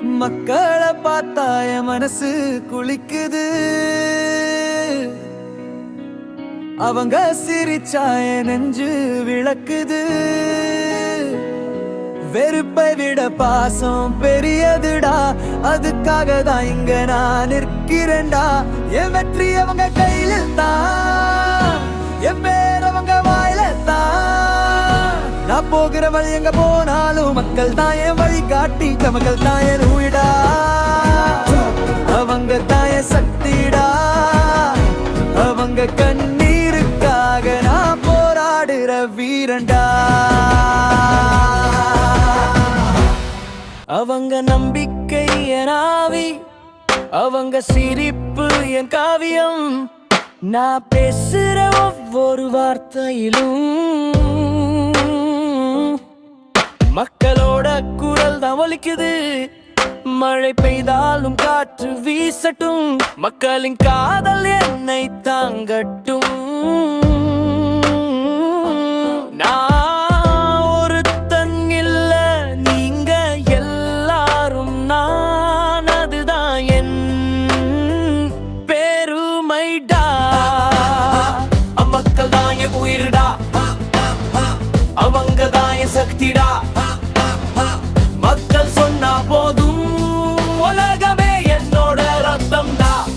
மக்களை பார்த்தா என் மனசு குளிக்குது. அவங்க சிரிச்சா என் நெஞ்சு விளக்குது. வெறுப்பை விட பாசம் பெரியதுடா, அதுக்காக தான் இங்க நான் நிற்கிறேன்டா. என் வெற்றி அவங்க கையில தான், என் பேர் அவங்க வாயில தான். நான் போகிற வழி எங்க போனாலும் மக்கள் தான் என் வழி காட்டி, மக்கள் தான் என் உயிடா. அவங்க தான் என் சக்திடா, அவங்க கண்ணீருக்காக நான் போராடுற வீரன்டா. அவங்க நம்பிக்கை என் ஆவி, அவங்க சிரிப்பு என் காவியம். நான் பேசுற ஒவ்வொரு வார்த்தையிலும் மக்களோட குரல் தான் ஒலிக்குது. மழை பெய்தாலும் காற்று வீசட்டும், மக்களின் காதல் என்னை தாங்கட்டும். நான் ஒருத்தன் இல்ல, நீங்க எல்லாரும் நான், அதுதான் என் பெருமைடா. மக்கள் தான் என் உயிர்டா, அவங்க தான் என் சக்திடா. மக்கள் சொன்னா போதும், உலகமே என்னோட ரத்தம் தான்.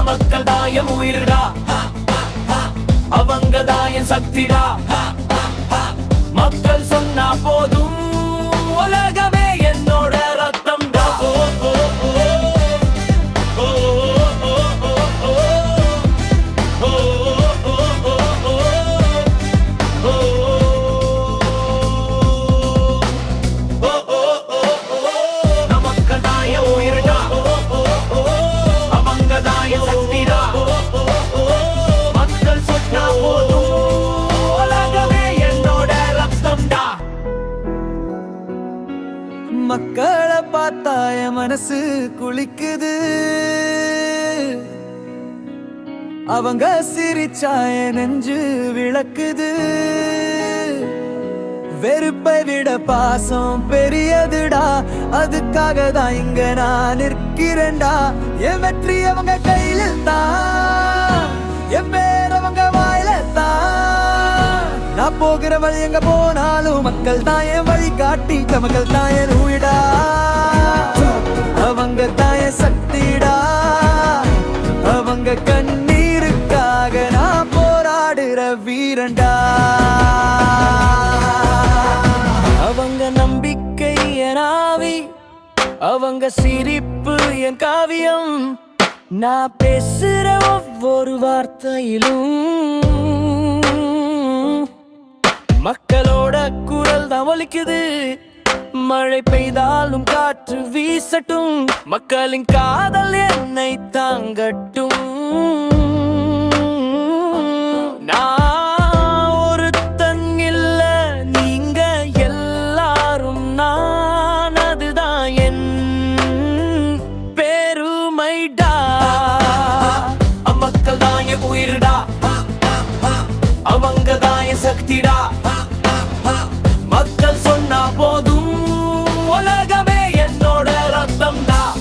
மக்கள் தான் என் உயிர்டா, அவங்க தான் என் சக்திடா. மக்கள் சொன்னா போதும், உலகமே என்னோட ரத்தம் தான். மக்களை பார்த்தா என் மனசு குளிக்குது. அவங்க சிரிச்சா என் நெஞ்சு விளக்குது. வெறுப்பை விட பாசம் பெரியதுடா, அதுக்காக தான் இங்க நான் நிற்கிறேன்டா. என் வெற்றி அவங்க கையில தான், என் பேர் அவங்க வாயில தான். நான் போகிற வழி எங்க போனாலும் மக்கள் தான் என் வழி காட்டி, மக்கள் தான் என் உயிடா. அவங்க தான் என் சக்திடா, அவங்க கண்ணீருக்காக நான் போராடுற வீரன்டா. அவங்க நம்பிக்கை என் ஆவி, அவங்க சிரிப்பு என் காவியம். நான் பேசுற ஒவ்வொரு வார்த்தையிலும் மக்களோட குரல் தான் ஒலிக்குது. மழை பெய்தாலும் காற்று வீசட்டும், மக்களின் காதல் என்னை தாங்கட்டும். நான் ஒருத்தன் இல்ல, நீங்க எல்லாரும் நான், அதுதான் என் பெருமைடா. மக்கள் தான் என் உயிர்டா, அவங்க தான் என் சக்திடா. மக்கள் சொன்னா போதும், உலகமே என்னோட ரத்தம் தான்.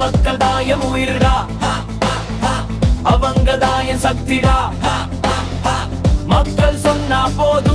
மக்கள் தான் என் உயிர்டா, அவங்க தான் என் சக்திடா. மக்கள் சொன்னா போதும்.